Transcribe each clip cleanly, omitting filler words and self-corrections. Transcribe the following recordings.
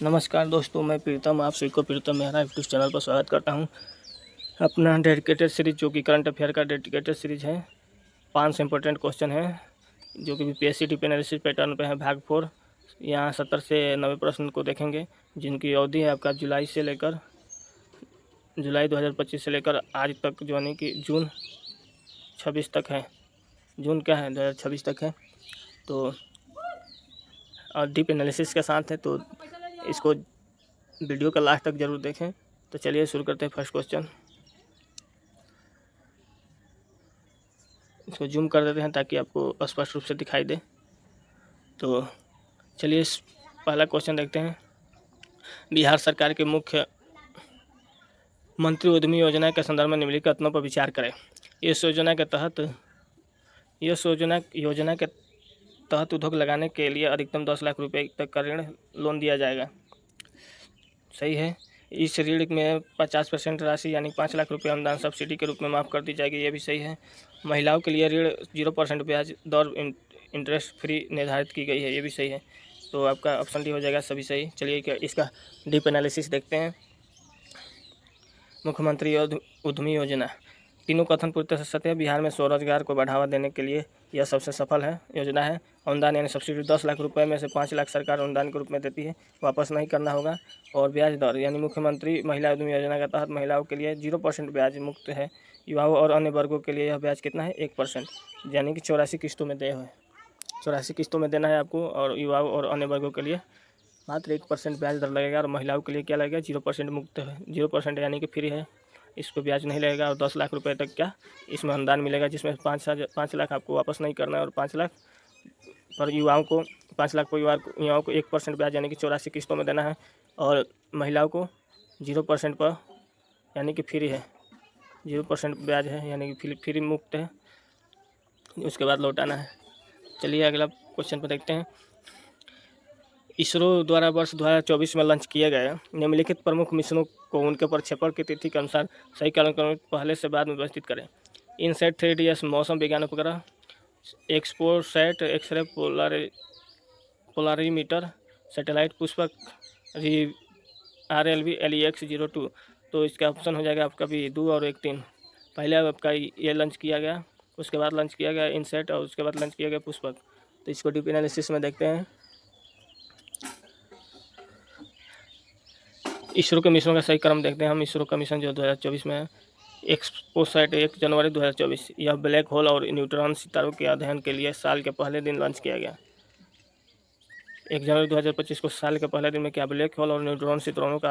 नमस्कार दोस्तों, मैं प्रीतम आप सभी को प्रीतम मेहरा यूट्यूब चैनल पर स्वागत करता हूं। अपना डेडिकेटेड सीरीज जो कि करंट अफेयर का डेडिकेटेड सीरीज है। 5 इंपॉर्टेंट क्वेश्चन हैं जो कि बीपीएससी टीपी एनालिसिस पैटर्न पे है, भाग 4। यहाँ 70 से 90 प्रश्न को देखेंगे, जिनकी अवधि है आपका जुलाई 2025 से लेकर आज तक, जो यानी कि जून 26 तक है। जून क्या है, 2026 तक है। तो और डीप एनालिसिस के साथ है, तो इसको वीडियो का लास्ट तक जरूर देखें। तो चलिए शुरू करते हैं। फर्स्ट क्वेश्चन, इसको जूम कर देते हैं ताकि आपको स्पष्ट रूप से दिखाई दे। तो चलिए पहला क्वेश्चन देखते हैं। बिहार सरकार के मुख्य मंत्री उद्यमी योजना के संदर्भ में निम्नलिखित कथनों पर विचार करें। इस योजना के तहत उद्योग लगाने के लिए अधिकतम 10 लाख रुपए तक का ऋण लोन दिया जाएगा। सही है। इस ऋण में 50% राशि यानी 5 लाख रुपए अनुदान सब्सिडी के रूप में माफ़ कर दी जाएगी। ये भी सही है। महिलाओं के लिए ऋण 0% ब्याज दर इंटरेस्ट फ्री निर्धारित की गई है। ये भी सही है। तो आपका ऑप्शन डी हो जाएगा सभी सही। चलिए इसका डीप एनालिसिस देखते हैं। मुख्यमंत्री उद्यमी योजना, तीनों कथन पूरी तरह से सत्य है। बिहार में स्वरोजगार को बढ़ावा देने के लिए यह सबसे सफल है योजना है। अनुदान यानी सब्सिडी 10 लाख रुपए में से 5 लाख सरकार अनुदान के रूप में देती है, वापस नहीं करना होगा। और ब्याज दर यानी मुख्यमंत्री महिला उद्यमी योजना के तहत महिलाओं के लिए 0% ब्याज मुक्त है। युवाओं और अन्य वर्गों के लिए यह ब्याज कितना है, 1%, यानी कि 84 किस्तों में देय है। 84 किस्तों में देना है आपको। और युवाओं और अन्य वर्गों के लिए मात्र 1% ब्याज दर लगेगा। और महिलाओं के लिए क्या लगेगा, 0% मुक्त है। 0% यानी कि फ्री है, इस पर ब्याज नहीं लगेगा। और 10 लाख रुपए तक क्या इसमें अनुदान मिलेगा, जिसमें 5 लाख आपको वापस नहीं करना है। और 5 लाख पर युवाओं को 5 लाख युवाओं को 1% ब्याज यानी कि 84 किस्तों में देना है। और महिलाओं को 0% पर यानी कि फ्री है, 0% ब्याज है यानी कि फ्री मुक्त है, उसके बाद लौटाना है। चलिए अगला क्वेश्चन पर देखते हैं। इसरो द्वारा वर्ष 2024 में लॉन्च किया गया निम्नलिखित प्रमुख मिशनों को उनके प्रक्षेपण की तिथि के अनुसार सही कालानुक्रमिक पहले से बाद में व्यवस्थित करें। इनसैट 3DS मौसम विज्ञान उपग्रह, XPoSat x ray polarimeter satellite, Pushpak RLV LEX-02। तो इसका ऑप्शन हो जाएगा आपका भी 2 और 1 3। पहले आपका ये लॉन्च किया गया, उसके बाद लॉन्च किया गया इनसैट, और उसके बाद लॉन्च किया गया पुष्पक। तो इसको डीप एनालिसिस में देखते हैं। इसरो के मिशनों का सही क्रम देखते हैं हम। इसरो का मिशन जो 2024 में है, एक्सपोसैट 1 जनवरी 2024, यह ब्लैक होल और न्यूट्रॉन सितारों के अध्ययन के लिए साल के पहले दिन लॉन्च किया गया। 1 जनवरी 2025 को साल के पहले दिन में क्या ब्लैक होल और न्यूट्रॉन सितारों का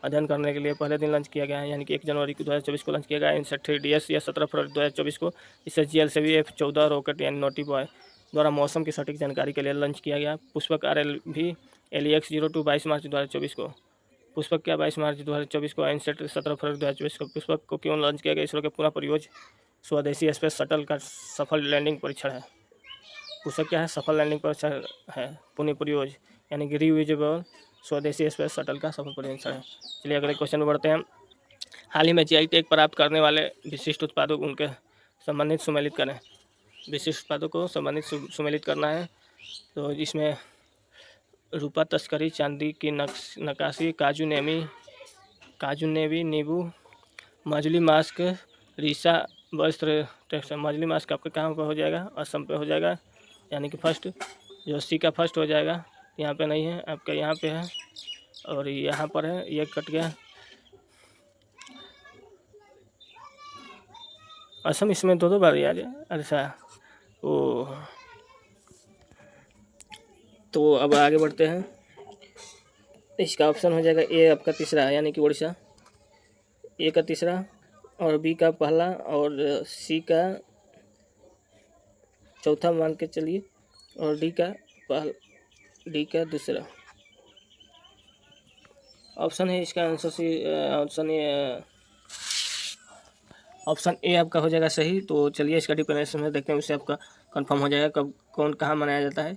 अध्ययन करने के लिए पहले दिन लॉन्च किया गया है, यानी कि 1 जनवरी 2024 को लॉन्च किया गया। इनसैट 3DS या 17 फरवरी 2024 को इसे GLCV F-14 रॉकेट यानी नोटी बॉय द्वारा मौसम की सटीक जानकारी के लिए लॉन्च किया गया। पुष्पक RLV LEX-02 22 मार्च 2024 को। पुष्पक क्या 22 मार्च 2024 को। इनसैट 17 फरवरी 2024 को। पुष्पक को क्यों लॉन्च किया गया? इसरो के पुनः प्रयोज्य स्वदेशी स्पेस शटल का सफल लैंडिंग परीक्षण है। पुष्पक क्या है, सफल लैंडिंग परीक्षण है। पुनः प्रयोज्य यानी कि रीयूजेबल स्वदेशी स्पेस शटल का सफल परीक्षण है। चलिए अगले क्वेश्चन में बढ़ते हैं। हाल ही में GI टैग प्राप्त करने वाले विशिष्ट उत्पादों को उनके संबंधित सुमेलित करें। विशिष्ट उत्पादों को संबंधित सुमेलित करना है। तो इसमें रूपा तस्करी, चांदी की नक्काशी, काजू नेवी नींबू, मजली मास्क, रीसा वस्त्र टेक्सटाइल। मजली मास्क आपका कहाँ पर हो जाएगा, असम पे हो जाएगा, यानी कि फर्स्ट जो सी का फर्स्ट हो जाएगा। यहाँ पे नहीं है आपका, यहाँ पे है और यहाँ पर है, ये कट गया। असम इसमें दो बार याद है। अच्छा ओ, तो अब आगे बढ़ते हैं। इसका ऑप्शन हो जाएगा ए आपका तीसरा, यानी कि उड़ीसा। ए का तीसरा और बी का पहला और सी का चौथा मान के चलिए, और डी का दूसरा ऑप्शन है। इसका आंसर सी ऑप्शन ए आपका हो जाएगा सही। तो चलिए इसका डिपेंडेंस में देखते हैं, उससे आपका कंफर्म हो जाएगा कब कौन कहाँ मनाया जाता है,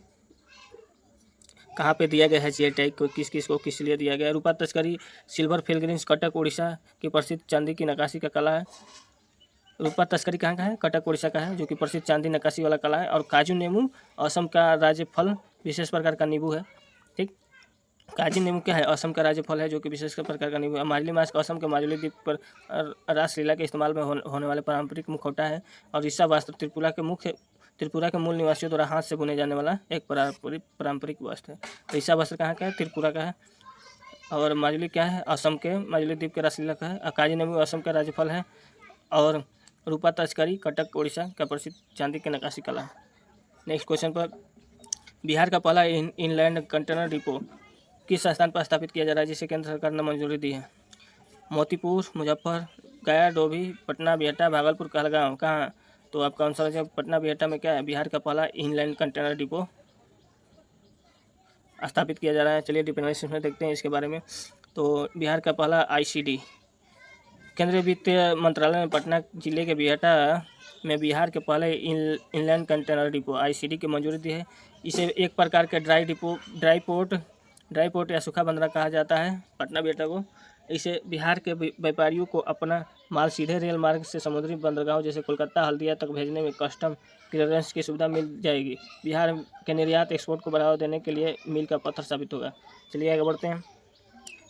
कहाँ पे दिया गया है GI टैग को, किस को किस लिए दिया गया है। रूपा तस्करी सिल्वर फिलग्रीम्स कटक उड़ीसा की प्रसिद्ध चांदी की नक्काशी का कला है। रूपा तस्करी कहाँ का है, कटक उड़ीसा का है, जो कि प्रसिद्ध चांदी नक्काशी वाला कला है। और काजू नींबू असम का राज्य फल विशेष प्रकार का नींबू है। ठीक, काजी नींबू क्या है? असम का राज्य फल है जो कि विशेष प्रकार का नींबू है। माजुली मास्क असम के माजुली द्वीप पर रासलीला के इस्तेमाल में होने वाले पारंपरिक मुखौटा है। और ईसा वस्त्र त्रिपुरा के मूल निवासियों द्वारा हाथ से बुने जाने वाला एक पारंपरिक वस्त्र है। तो ईसा वस्त्र कहाँ का है? त्रिपुरा का है। और माजुली क्या है? असम के माजुली द्वीप के रासलीला का है। काजी नींबू असम का राज्य फल है। और रूपा तस्करी कटक उड़ीसा का प्रसिद्ध चांदी की नक्काशी कला है। नेक्स्ट क्वेश्चन पर, बिहार का पहला इनलैंड कंटेनर डिपो किस स्थान पर स्थापित किया जा रहा है जिसे केंद्र सरकार ने मंजूरी दी है? मोतीपुर, मुजफ्फर, गया, डोभी, पटना, बिहटा, भागलपुर, कहलगांव। कहाँ? तो आपका आंसर है पटना बिहटा में क्या है? बिहार का पहला इनलैंड कंटेनर डिपो स्थापित किया जा रहा है। चलिए डिपेंडेंस में देखते हैं इसके बारे में। तो बिहार का पहला आईसीडी, केंद्रीय वित्त मंत्रालय ने पटना जिले के बिहटा में बिहार के पहले इनलैंड कंटेनर डिपो आईसीडी की मंजूरी दी है। इसे एक प्रकार के ड्राई पोर्ट या सूखा बंदरगाह कहा जाता है पटना बिहटा को। इसे बिहार के व्यापारियों को अपना माल सीधे रेल मार्ग से समुद्री बंदरगाहों जैसे कोलकाता, हल्दिया तक भेजने में कस्टम क्लियरेंस की सुविधा मिल जाएगी। बिहार के निर्यात एक्सपोर्ट को बढ़ावा देने के लिए मील का पत्थर साबित होगा। चलिए आगे बढ़ते हैं।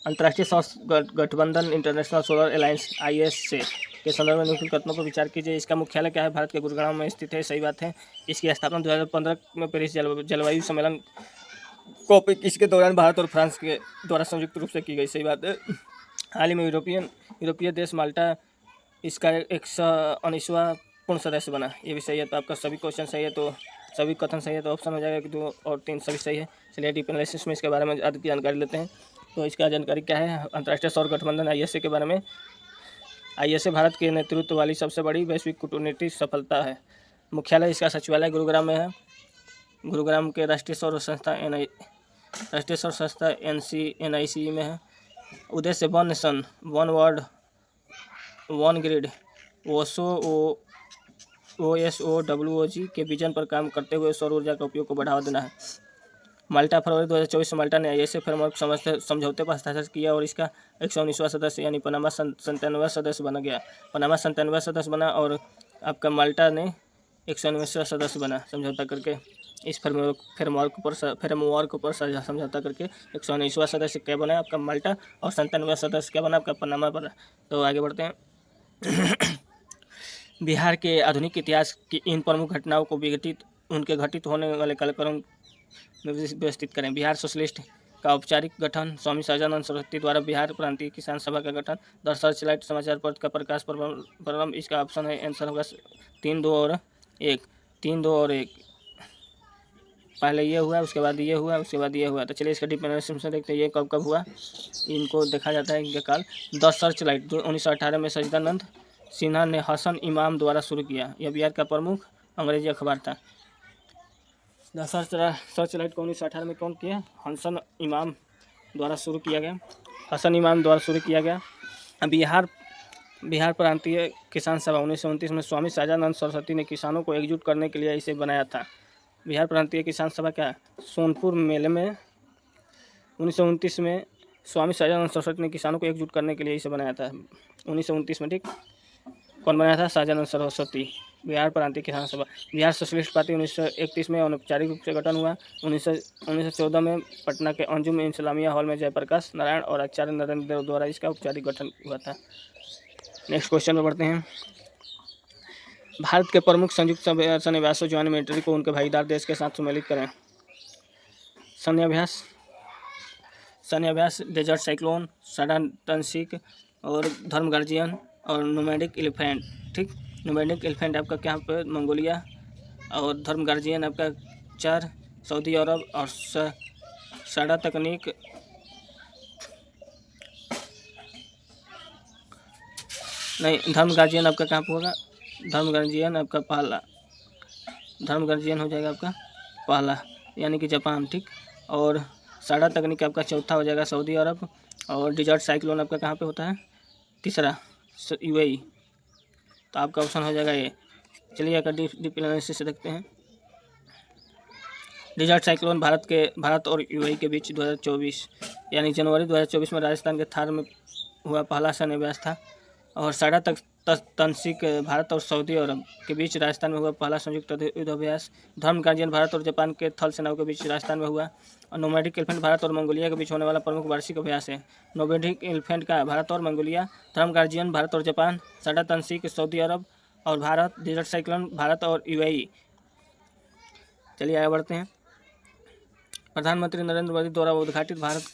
अंतर्राष्ट्रीय सौर गठबंधन इंटरनेशनल सोलर अलायंस ISA के संदर्भ में निम्नलिखित कथनों पर विचार कीजिए। इसका मुख्यालय क्या है? भारत के गुरुग्राम में स्थित है। सही बात है। इसकी स्थापना 2015 में पेरिस जलवायु सम्मेलन इसके दौरान भारत और फ्रांस के द्वारा संयुक्त रूप से की गई। सही बात है। हाल ही में यूरोपीय देश माल्टा इसका 119वां पूर्ण सदस्य बना। ये भी सही है। तो आपका सभी क्वेश्चन सही है, तो सभी कथन सही है, तो ऑप्शन हो जाएगा कि 2 और 3 सभी सही है। चलिए डीप एनालिसिस में इसके बारे में अधिक जानकारी लेते हैं। तो इसका जानकारी क्या है? अंतर्राष्ट्रीय सौर गठबंधन ISA के बारे में। ISA भारत के नेतृत्व वाली सबसे बड़ी वैश्विक कूटनीतिक सफलता है। मुख्यालय इसका सचिवालय गुरुग्राम में है। गुरुग्राम के राष्ट्रीय सौर संस्था NICE में है। उद्देश्य one nation, one world, one grid OSOWOG के विजन पर काम करते हुए सौर ऊर्जा का उपयोग को बढ़ावा देना है। माल्टा फरवरी 2024 में माल्टा ने ISA फ्रेमवर्क समझौते पर हस्ताक्षर किया और इसका 119वां सदस्य यानी पनामा 97वां सदस्य बना गया। पनामा 97वां सदस्य बना और आपका माल्टा ने 119वां सदस्य बना समझौता करके। इस फ्रेमवर्क पर समझौता करके 119वां सदस्य क्या बना? आपका माल्टा। और 97वां सदस्य क्या बना? आपका पनामा बना। तो आगे बढ़ते हैं। बिहार के आधुनिक इतिहास की इन प्रमुख घटनाओं को उनके घटित होने वाले कालक्रम में व्यवस्थित करें। बिहार सोशलिस्ट का औपचारिक गठन, स्वामी सहजानंद सरस्वती द्वारा बिहार प्रांतीय किसान सभा का गठन, द सर्चलाइट समाचार पत्र का प्रकाश प्रारंभ। इसका ऑप्शन है, आंसर होगा 3, 2 और 1। पहले ये हुआ, उसके बाद ये हुआ, उसके बाद ये हुआ। तो चलिए इसका डिपेंडेंस से देखते हैं ये कब हुआ। इनको देखा जाता है इनके काल। द सर्चलाइट 1918 में सच्चिदानंद सिन्हा ने हसन इमाम द्वारा शुरू किया। यह बिहार का प्रमुख अंग्रेजी अखबार था। द सर्चलाइट को 1918 में कौन किया? हसन इमाम द्वारा शुरू किया गया। बिहार प्रांतीय किसान सभा 1929 में स्वामी सहजानंद सरस्वती ने किसानों को एकजुट करने के लिए इसे बनाया था। बिहार प्रांतीय किसान सभा क्या है? सोनपुर मेले में 1929 में स्वामी सहजानंद सरस्वती ने किसानों को एकजुट करने के लिए इसे बनाया था 1929 में। ठीक, कौन बनाया था? सहजानंद सरस्वती। बिहार प्रांतीय किसान सभा। बिहार सोशलिस्ट पार्टी 1931 में अनौपचारिक रूप से गठन हुआ। 1914 में पटना के अंजुम इस्लामिया हॉल में जयप्रकाश नारायण और आचार्य नरेंद्र देव द्वारा इसका औपचारिक गठन हुआ था। नेक्स्ट क्वेश्चन में बढ़ते हैं। भारत के प्रमुख संयुक्त सैन्याभ्यासों ज्वाइंट मिलिट्री को उनके भागीदार देश के साथ सम्मिलित करें। सैन्याभ्यास डेजर्ट साइक्लोन, सडन टंसिक और धर्म गार्जियन और नोमैडिक एलिफेंट। ठीक, नोमैडिक एलिफेंट आपका क्या पे? मंगोलिया। और धर्म गार्जियन आपका 4 सऊदी अरब। और साडा तकनीक नहीं, धर्म गार्जियन आपका कहाँ पर होगा? धर्म गार्जियन आपका पहला, धर्म गार्जियन हो जाएगा आपका पहला यानी कि जापान। ठीक, और साडा तकनीक आपका चौथा हो जाएगा सऊदी अरब। और डिजर्ट साइक्लोन आपका कहाँ पे होता है? तीसरा UAE। तो आपका ऑप्शन हो जाएगा ये। चलिए अगर डीप एनालिसिस से देखते हैं। डिजर्ट साइक्लोन भारत और UAE के बीच 2024 यानी जनवरी 2024 में राजस्थान के थार में हुआ पहला सैन्याभ्यास था। और साडा तनसीक भारत और सऊदी अरब के बीच राजस्थान में हुआ पहला संयुक्त युद्धाभ्यास। धर्म गार्जियन भारत और जापान के थल सेनाओं के बीच राजस्थान में हुआ। और नोमैडिक एलिफेंट भारत और मंगोलिया के बीच होने वाला प्रमुख वार्षिक अभ्यास है। नोमैडिक एलिफेंट का भारत और मंगोलिया, धर्म गार्जियन भारत और जापान, साडा तनसीक सऊदी अरब और भारत, डेजर्ट साइक्लोन भारत और यूएई। चलिए आगे बढ़ते हैं। प्रधानमंत्री नरेंद्र मोदी द्वारा उद्घाटित भारत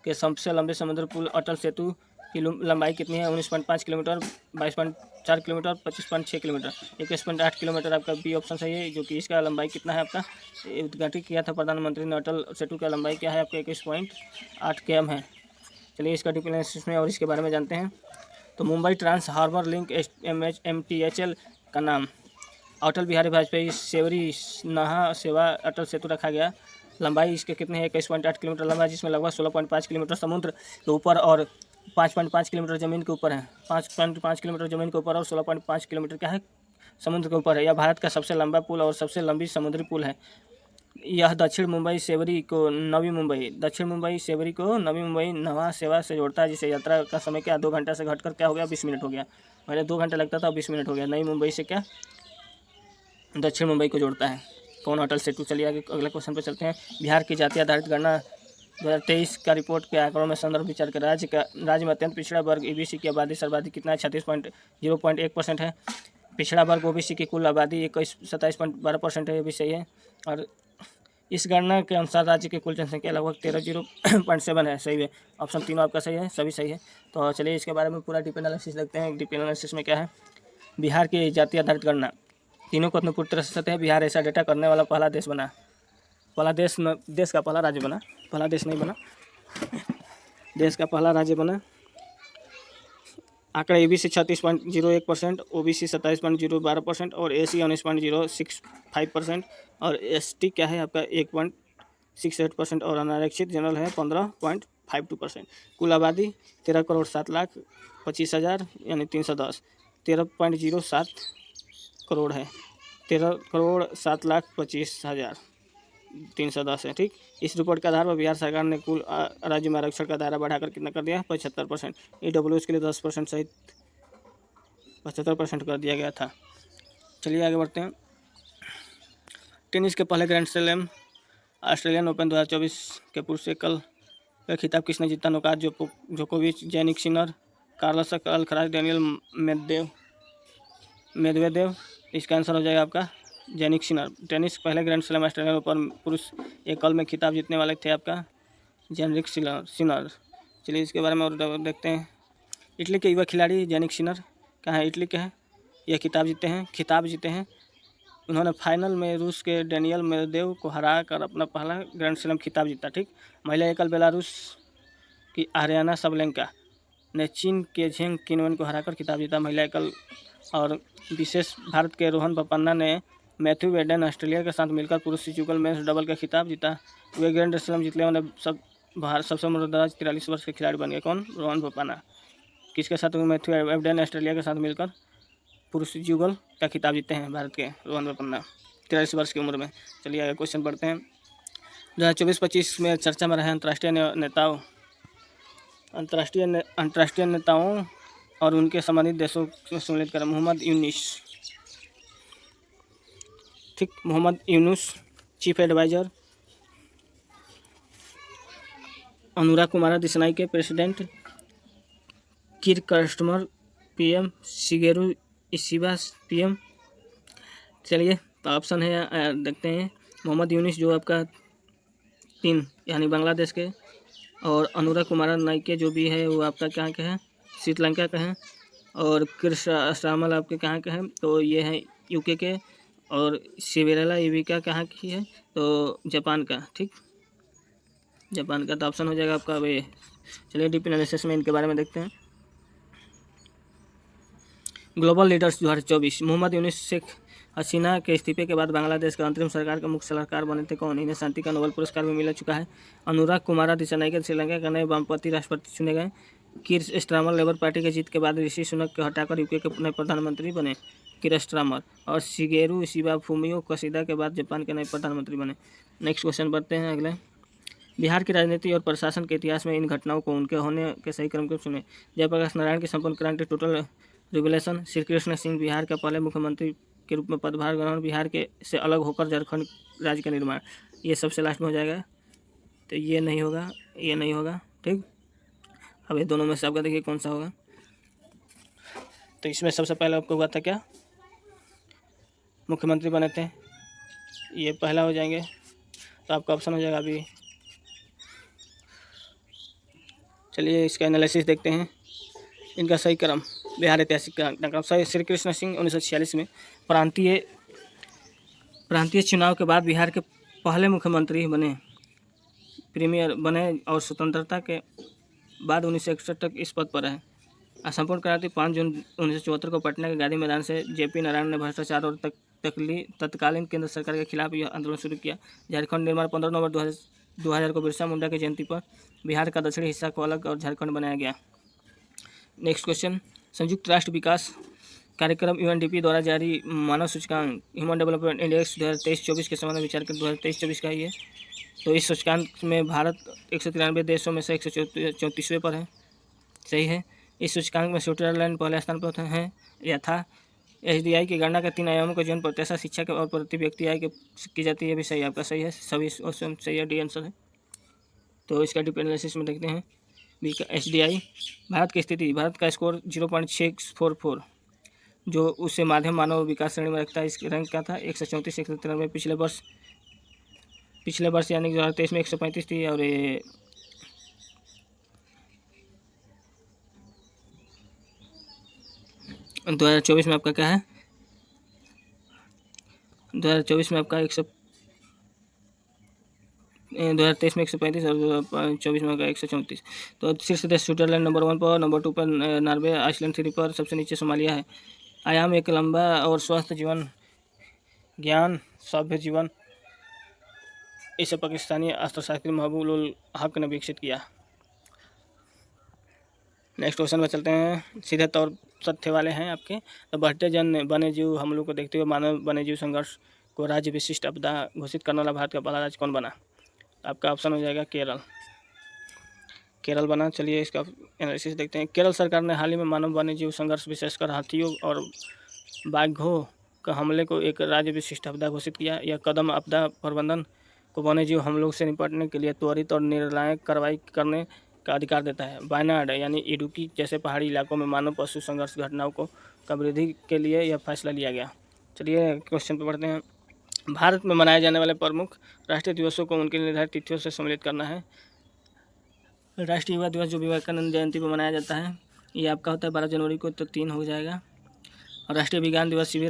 के सबसे लंबे समुद्री पुल अटल सेतु की लंबाई कितनी है? 19.5 किलोमीटर, 22.4 किलोमीटर, 25.6 किलोमीटर, 21.8 किलोमीटर आपका बी ऑप्शन सही है। जो कि इसका लंबाई कितना है आपका उद्घाटित किया था प्रधानमंत्री ने अटल सेतु का लंबाई क्या है आपका 21.8 km है। चलिए इसका डिटेल्स में और इसके बारे में जानते हैं। तो Mumbai trans harbour link MTHL का नाम अटल बिहारी वाजपेयी सेवरी नहा सेवा अटल सेतु रखा गया। लंबाई इसके कितने हैं? 21.8 किलोमीटर लंबा, जिसमें लगभग 16.5 किलोमीटर समुद्र के ऊपर और 5.5 किलोमीटर ज़मीन के ऊपर है। 5.5 किलोमीटर ज़मीन के ऊपर और 16.5 किलोमीटर क्या है? समुद्र के ऊपर है। यह भारत का सबसे लंबा पुल और सबसे लंबी समुद्री पुल है। यह दक्षिण मुंबई सेवरी को नवी मुंबई नवा सेवा से जोड़ता है, जिसे यात्रा का समय क्या 2 घंटा से घटकर क्या हो गया 20 मिनट हो गया। पहले 2 घंटा लगता था, 20 मिनट हो गया। नई मुंबई से क्या दक्षिण मुंबई को जोड़ता है। कौन अटल सेतु? चलिए आगे अगले क्वेश्चन पर चलते हैं। बिहार की जाति आधारित गणना 2023 का रिपोर्ट के आंकड़ों में संदर्भ विचार कर राज्य में अत्यंत पिछड़ा वर्ग EBC की आबादी सर्वाधिक कितना है? 36.0.1% है। पिछड़ा वर्ग OBC की कुल आबादी 27.12% है, ये भी सही है। और इस गणना के अनुसार राज्य की कुल जनसंख्या लगभग 13.7 है, सही है। ऑप्शन तीनों आपका सही है, सभी सही है। तो चलिए इसके बारे में पूरा डीप एनालिसिस देखते हैं। डीप एनालिसिस में क्या है? बिहार की जाति आधारित गणना तीनों को अपने पूरी तरह से सत्य है। बिहार ऐसा डेटा करने वाला पहला देश बना, पहला देश का पहला राज्य बना, पहला देश नहीं बना, देश का पहला राज्य बना। आंकड़ा EBC 36.01%, OBC 27.012% और AC 19.065% और ST क्या है आपका 1.68% और अनारक्षित जनरल है 15.52%। कुल आबादी 13,07,25,000 यानी 310, 13.07 करोड़ है। 13,07,25,000 310 है, ठीक। इस रिपोर्ट के आधार पर बिहार सरकार ने कुल राज्य में आरक्षण का दायरा बढ़ाकर कितना कर दिया? 75%। EWS के लिए 10% सहित 75% कर दिया गया था। चलिए आगे बढ़ते हैं। टेनिस के पहले ग्रैंड स्लैम ऑस्ट्रेलियन ओपन 2024 के पुरुष एकल का खिताब किसने जीता? नोवाक जोकोविच, Jannik Sinner, Carlos Alcaraz, Daniel Medvedev. इसका आंसर हो जाएगा आपका जैनिक सिनर। टेनिस पहले ग्रैंड स्लैम ऑस्ट्रेलियन ओपन पुरुष एकल में खिताब जीतने वाले थे आपका जैनिक सिनर। चलिए इसके बारे में और देखते हैं। इटली के युवा खिलाड़ी जैनिक सिनर कहाँ है? इटली के हैं। यह खिताब जीते हैं। उन्होंने फाइनल में रूस के डेनियल मेदवेदेव को हरा कर अपना पहला ग्रैंड स्लैम खिताब जीता, ठीक। महिला एकल बेलारूस की आर्याना सबलेंका ने चीन के झेंग किनवन को हराकर खिताब जीता, महिला एकल। और विशेष भारत के रोहन बोपन्ना ने मैथ्यू वेडेन ऑस्ट्रेलिया के साथ मिलकर पुरुष युगल मेंस डबल का खिताब जीता। वे ग्रैंड स्लैम जीतने वाले सबसे उम्र दराज 43 वर्ष के खिलाड़ी बन गए। कौन? रोहन बोपन्ना। किसके साथ? मैथ्यू वेडेन ऑस्ट्रेलिया के साथ मिलकर पुरुष युगल का खिताब जीते हैं भारत के रोहन बोपन्ना 43 वर्ष की उम्र में। चलिए आगे क्वेश्चन पढ़ते हैं। 2024-25 में चर्चा में रहे अंतर्राष्ट्रीय नेताओं और उनके संबंधित देशों में सम्मिलित करें। मोहम्मद यूनुस चीफ एडवाइजर, अनुराग कुमार दिसनाई के प्रेसिडेंट, किर customer PM, Shigeru Ishiba PM। चलिए ऑप्शन है देखते हैं। मोहम्मद यूनुस जो आपका 3 यानी बांग्लादेश के, और अनुराग कुमार नाइके जो भी है वो आपका कहाँ के हैं? श्रीलंका के हैं। और कृष्णामल आपके कहाँ के हैं? तो ये है UK के। और सिवेरेला इविका कहाँ की है? तो जापान का, ठीक, जापान का। तो ऑप्शन हो जाएगा आपका वे। चलिए डीप एनालिसिस में इनके बारे में देखते हैं। Global leaders 2024। मोहम्मद यूनुस शेख हसीना के इस्तीफे के बाद बांग्लादेश का अंतरिम सरकार के मुख्य सलाहकार बने थे। कौन? इन्हें शांति का नोबेल पुरस्कार भी मिल चुका है। अनुराग कुमार दिसनाई श्रीलंका का नए वामपंथी राष्ट्रपति चुने गए। किर स्टारमर लेबर पार्टी के जीत के बाद ऋषि सुनक को हटाकर UK के नए प्रधानमंत्री बने किर स्टारमर। और शिगेरू इशिबा फुमियो कशीदा के बाद जापान के नए प्रधानमंत्री बने। नेक्स्ट क्वेश्चन बढ़ते हैं अगले। बिहार की राजनीति और प्रशासन के इतिहास में इन घटनाओं को उनके होने के सही क्रम को चुने। जयप्रकाश नारायण की संपूर्ण क्रांति टोटल रिवलेशन, श्री कृष्ण सिंह बिहार के पहले मुख्यमंत्री के रूप में पदभार ग्रहण, बिहार के से अलग होकर झारखंड राज्य का निर्माण। ये सबसे लास्ट में हो जाएगा, तो ये नहीं होगा, ये नहीं होगा। ठीक, अब ये दोनों में से आपका देखिए कौन सा होगा। तो इसमें सबसे पहले आपको हुआ था क्या, मुख्यमंत्री बने थे, ये पहला हो जाएंगे। तो आपका ऑप्शन हो जाएगा अभी। चलिए इसका एनालिसिस देखते हैं। इनका सही क्रम, बिहार ऐतिहासिक क्रम सही। श्री कृष्ण सिंह 1946 में प्रांतीय चुनाव के बाद बिहार के पहले मुख्यमंत्री बने, प्रीमियर बने और स्वतंत्रता के बाद 1961 तक इस पद पर रहे। असंपूर्ण क्रांति 5 जून 1974 को पटना के गांधी मैदान से जेपी नारायण ने भ्रष्टाचार और तत्कालीन केंद्र सरकार के खिलाफ यह आंदोलन शुरू किया। झारखंड निर्माण 15 नवंबर 2000 को बिरसा मुंडा की जयंती पर बिहार का दक्षिणी हिस्सा को अलग और झारखंड बनाया गया। नेक्स्ट क्वेश्चन, संयुक्त राष्ट्र विकास कार्यक्रम यूएनडीपी द्वारा जारी मानव सूचकांक ह्यूमन डेवलपमेंट इंडेक्स 2023-24 के संबंध में विचार कर 2023-24 का ही है। तो इस सूचकांक में भारत 193 देशों में से 134वें पर है। सही है। इस सूचकांक में स्विट्जरलैंड पहले स्थान पर है या था। एचडीआई की गणना के 3 आयामों का जीवन प्रत्याशा, शिक्षा के और प्रति व्यक्ति आय की जाती है, भी सही आपका सही है। सभी ऑप्शन सही है, डी आंसर है। तो इसका डीप एनालिसिस में देखते हैं। एचडीआई भारत की स्थिति, भारत का स्कोर 0.644 जो उसे माध्यम मानव विकास श्रेणी में रखता है। इसके रैंक क्या था, 134 193। पिछले वर्ष यानी 2023 में 135 थी और ये 2024 में आपका क्या है, 2024 में आपका 2023 में 135 और 2024 में 134। तो शीर्ष देश स्विट्जरलैंड नंबर 1 पर, नंबर 2 पर नॉर्वे, आइसलैंड 3 पर, सबसे नीचे सोमालिया है। आयाम एक लंबा और स्वस्थ जीवन, ज्ञान, सभ्य जीवन, इसे पाकिस्तानी अर्थशास्त्री महबूब उल हक ने विकसित किया। नेक्स्ट क्वेश्चन में चलते हैं, सीधे तौर तथ्य वाले हैं आपके। तो बढ़ते जन वन्य जीव हमलों को देखते हुए मानव वन्य जीव संघर्ष को राज्य विशिष्ट आपदा घोषित करने वाला भारत का पहला राज्य कौन बना। आपका ऑप्शन हो जाएगा केरल, केरल बना। चलिए इसका एनालिसिस देखते हैं। केरल सरकार ने हाल ही में मानव वन्य जीव संघर्ष, विशेषकर हाथियों और बाघों का हमले को एक राज्य विशिष्ट आपदा घोषित किया। यह कदम आपदा प्रबंधन को वन्य जीव हमलों से निपटने के लिए त्वरित और निर्णायक कार्रवाई करने का अधिकार देता है। वायनाड यानी इडुक्की जैसे पहाड़ी इलाकों में मानव पशु संघर्ष घटनाओं को कम वृद्धि के लिए यह फैसला लिया गया। चलिए क्वेश्चन पर पढ़ते हैं। भारत में मनाए जाने वाले प्रमुख राष्ट्रीय दिवसों को उनकी निर्धारित तिथियों से सम्मिलित करना है। राष्ट्रीय युवा दिवस जो विवेकानंद जयंती पर मनाया जाता है, ये आपका होता है 12 जनवरी को, तो 3 हो जाएगा। और राष्ट्रीय विज्ञान दिवस सीवी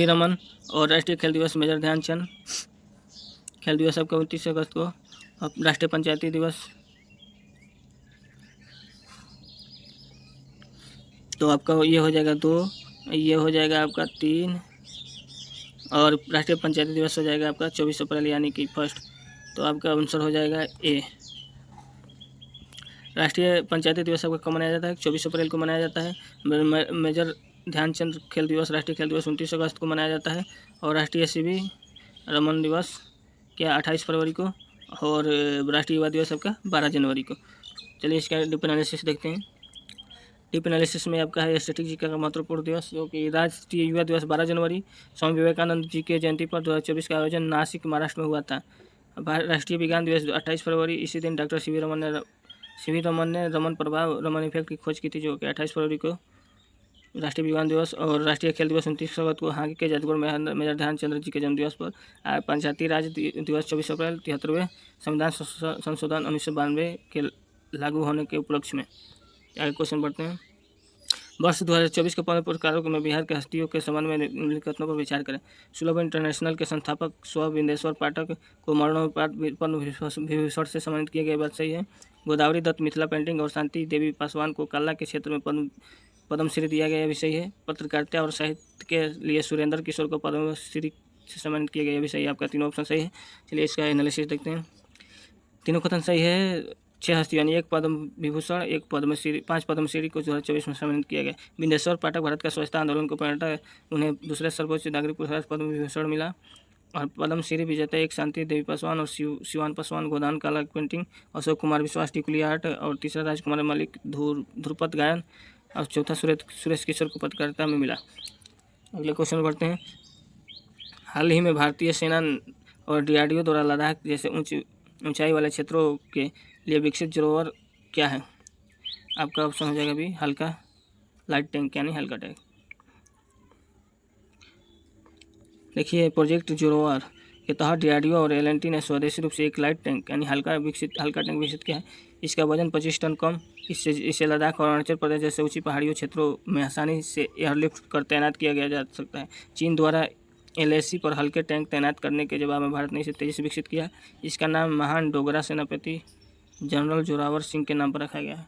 रमन और राष्ट्रीय खेल दिवस मेजर ध्यानचंद। खेल दिवस आपका 29 अगस्त को। और राष्ट्रीय पंचायती दिवस तो आपका ये हो जाएगा 2, ये हो जाएगा आपका 3 और राष्ट्रीय पंचायती दिवस हो जाएगा आपका 24 अप्रैल यानी कि 1। तो आपका आंसर हो जाएगा ए। राष्ट्रीय पंचायती दिवस आपका कब मनाया जाता है, 24 अप्रैल को मनाया जाता है। मेजर ध्यानचंद खेल दिवस, राष्ट्रीय खेल दिवस 29 अगस्त को मनाया जाता है। और राष्ट्रीय सीवी रमन दिवस क्या 28 फरवरी को। और राष्ट्रीय युवा दिवस आपका 12 जनवरी को। चलिए इसका डीप एनालिसिस देखते हैं। डीप एनालिसिस में आपका है स्ट्रेटेजी का महत्वपूर्ण दिवस, जो कि राष्ट्रीय युवा दिवस 12 जनवरी स्वामी विवेकानंद जी के जयंती पर 2024 का आयोजन नासिक महाराष्ट्र में हुआ था। राष्ट्रीय विज्ञान दिवस 28 फरवरी, इसी दिन डॉक्टर सीवी रमन ने रमन प्रभाव, रमन इफेक्ट की खोज की थी, जो कि 28 फरवरी को राष्ट्रीय विज्ञान दिवस। और राष्ट्रीय खेल दिवस 29 अगस्त को हॉकी के जादूगर मेजर ध्यानचंद जी के जन्मदिवस पर। पंचायती राज दिवस 24 अप्रैल, 73वें संविधान संशोधन 1992 के लागू होने के उपलक्ष्य में। आगे क्वेश्चन बढ़ते हैं। वर्ष 2024 के पद्म पुरस्कारों में बिहार के हस्तियों के संबंध में निम्नलिखित कथनों पर विचार करें। सुलभ इंटरनेशनल के संस्थापक स्व बिंदेश्वर पाठक को मरणोपरांत पद्म विभूषण से सम्मानित किया गया, बात सही है। गोदावरी दत्त मिथिला पेंटिंग और शांति देवी पासवान को कला के क्षेत्र में पद्मश्री दिया गया, भी सही है। पत्रकारिता और साहित्य के लिए सुरेंद्र किशोर को पद्मश्री से सम्मानित किया गया, भी सही है। आपका तीनों ऑप्शन सही है। चलिए इसका एनालिसिस देखते हैं। तीनों कथन सही है। 6 हस्तियों यानी 1 पद्म विभूषण, 1 पद्मश्री, 5 पद्मश्री को 2024 में सम्मानित किया गया। बिंदेश्वर पाठक भारत का स्वच्छता आंदोलन को प्रेरणा, उन्हें दूसरे सर्वोच्च नागरिक पुरस्कार पद्म विभूषण मिला। और पद्मश्री विजेता एक शांति देवी पासवान और शिवान पासवान गोदान कला पेंटिंग, अशोक कुमार विश्वास टिकुली आर्ट, और तीसरा राजकुमार मलिक ध्रुपद गायन, और चौथा सुरेश किशोर को पत्रकारिता में मिला। अगले क्वेश्चन बढ़ते हैं। हाल ही में भारतीय सेना और DRDO द्वारा लद्दाख जैसे ऊंचाई वाले क्षेत्रों के लिए विकसित जोरोवर क्या है? आपका ऑप्शन हो जाएगा भी हल्का लाइट टैंक यानी हल्का टैंक। देखिए, प्रोजेक्ट जोरोवर के तहत DRDO और L&T ने स्वदेशी रूप से एक लाइट टैंक यानी हल्का टैंक विकसित किया है। इसका वजन 25 टन कम, इसे लद्दाख और अरुणाचल प्रदेश जैसे ऊंची पहाड़ियों क्षेत्रों में आसानी से एयरलिफ्ट कर तैनात किया गया जा सकता है। चीन द्वारा LAC पर हल्के टैंक तैनात करने के जवाब में भारत ने इसे तेजी से विकसित किया। इसका नाम महान डोगरा सेनापति जनरल जोरावर सिंह के नाम पर रखा गया है।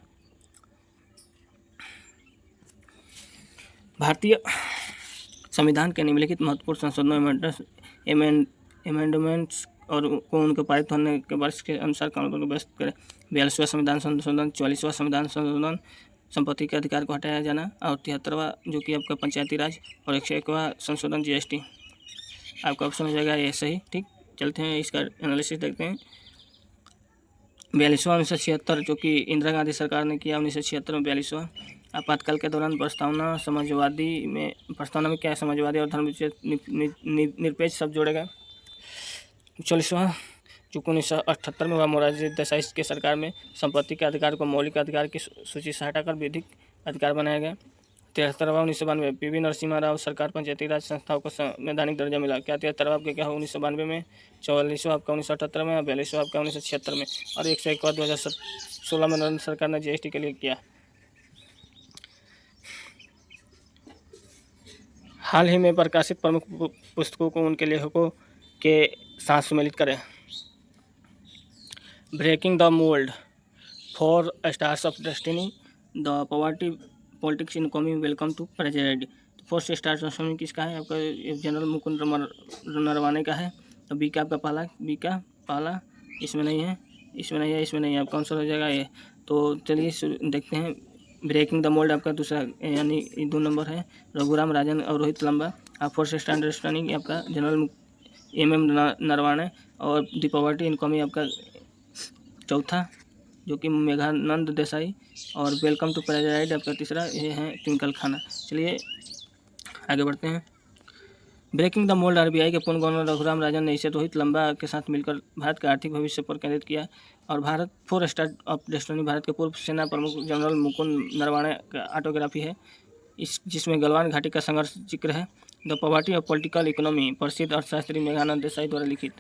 भारतीय संविधान के निम्नलिखित महत्वपूर्ण संशोधनों अमेंडमेंट्स और को उनके पारित होने के वर्ष के अनुसार कानून को व्यस्त करें। 42वां संविधान संशोधन, 44वां संविधान संशोधन, संपत्ति के अधिकार को हटाया जाना, और 73वां जो कि आपका पंचायती राज, और 101वां संशोधन GST। आपका ऑप्शन हो जाएगा ये सही। ठीक, चलते हैं इसका एनालिसिस देखते हैं। 42वां 1976 जो कि इंदिरा गांधी सरकार ने किया 1976 में 42वां। आपातकाल के दौरान प्रस्तावना में क्या है? समाजवादी और धर्म निरपेक्ष सब जोड़े गए। 44वां जो 1978 में हुआ मोरारजी देसाई के सरकार में संपत्ति के अधिकार को मौलिक अधिकार की सूची से हटाकर विधिक अधिकार बनाया गया। 73वां 1992 PV नरसिम्हा राव सरकार पंचायती राज संस्थाओं को संवैधानिक दर्जा मिला। क्या 73वां आपके क्या हो 1992 में, 44वां आपका 1978 में, 42वां आपका 1976 में, और 101वां 2016 में नरेंद्र सरकार ने GST के लिए किया। हाल ही में प्रकाशित प्रमुख पुस्तकों को उनके लेखकों के साथ सम्मिलित करें। Breaking the mould, 4 stars of destiny, the poverty politics in कॉमी, welcome to present. 4 stars of destiny किसका है? आपका जनरल मुकुंद नरवाने का है। तो बी का आपका पहला इसमें नहीं है, इसमें नहीं है। आपका आंसर हो जाएगा ये। तो चलिए देखते हैं। ब्रेकिंग द मोल्ड आपका दूसरा यानी 2 नंबर है, रघुराम राजन और रोहित लंबा। आप 4 स्टार अंडरस्टैंडिंग आपका जनरल MM नरवाने, और द पॉवर्टी इन कॉमी आपका चौथा जो कि मेघानंद देसाई, और वेलकम टू पैराडाइज आपका तीसरा, ये है ट्विंकल खन्ना। चलिए आगे बढ़ते हैं। ब्रेकिंग द मोल्ड RBI के पूर्व गवर्नर रघुराम राजन ने इसे रोहित लंबा के साथ मिलकर भारत के आर्थिक भविष्य पर केंद्रित किया। और 4 स्टार ऑफ डेस्टिनी भारत के पूर्व सेना प्रमुख जनरल मुकुंद नरवाणे का ऑटोग्राफी है, जिसमें गलवान घाटी का संघर्ष जिक्र है। The poverty of political economy प्रसिद्ध अर्थशास्त्री मेघानंद देसाई द्वारा लिखित।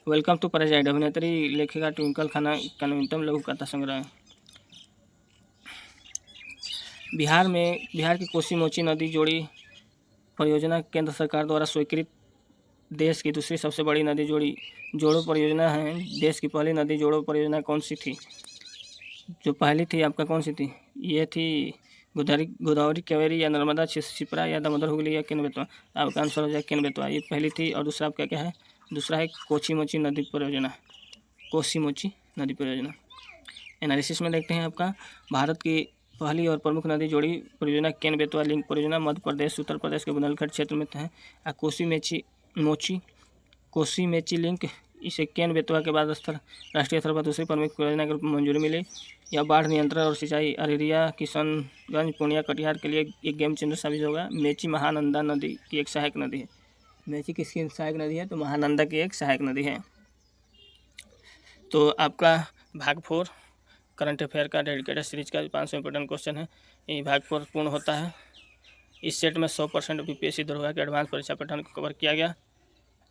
वेलकम टू पैराडाइज अभिनेत्री लेखिका ट्विंकल खन्ना का नवीनतम लघु कथा संग्रह है। बिहार की कोसी मोची नदी जोड़ी परियोजना केंद्र सरकार द्वारा स्वीकृत देश की दूसरी सबसे बड़ी नदी जोड़ो परियोजना है। देश की पहली नदी जोड़ो परियोजना कौन सी थी? जो पहली थी आपका कौन सी थी? ये थी गोदावरी, कावेरी, या नर्मदा, शिप्रा, या दामोदर, हुगली, या केन बेतवा। आपका आंसर हो जाएगा केन बेतवा, ये पहली थी। और दूसरा आपका क्या है? दूसरा है कोसी मोची नदी परियोजना। एनालिसिस में देखते हैं आपका मेरठ की पहली और प्रमुख नदी जोड़ी परियोजना केन बेतवा लिंक परियोजना मध्य प्रदेश उत्तर प्रदेश के बुंदेलखंड क्षेत्र में है। कोसी मेची लिंक, इसे केन बेतवा के बाद राष्ट्रीय स्तर पर दूसरी प्रमुख परियोजना के रूप में मंजूरी मिली। यह बाढ़ नियंत्रण और सिंचाई अररिया, किशनगंज, पूर्णिया, कटिहार के लिए एक गेम चेंजर साबित होगा। मेची महानंदा नदी की एक सहायक नदी है। मेची किसकी सहायक नदी है? तो महानंदा की एक सहायक नदी है। तो आपका भाग 4 करंट अफेयर का डेडिकेटेड सीरीज का 500 इंपॉर्टेंट क्वेश्चन है, ये भाग 4 पूर्ण होता है। इस सेट में 100% BPSC दरोगा के एडवांस परीक्षा पैटर्न को कवर किया गया।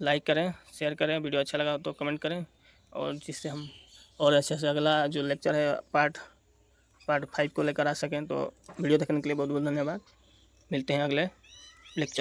लाइक करें, शेयर करें, वीडियो अच्छा लगा तो कमेंट करें, और जिससे हम और अच्छे से अगला जो लेक्चर है पार्ट 5 को लेकर आ सकें। तो वीडियो देखने के लिए बहुत बहुत धन्यवाद। मिलते हैं अगले लेक्चर में।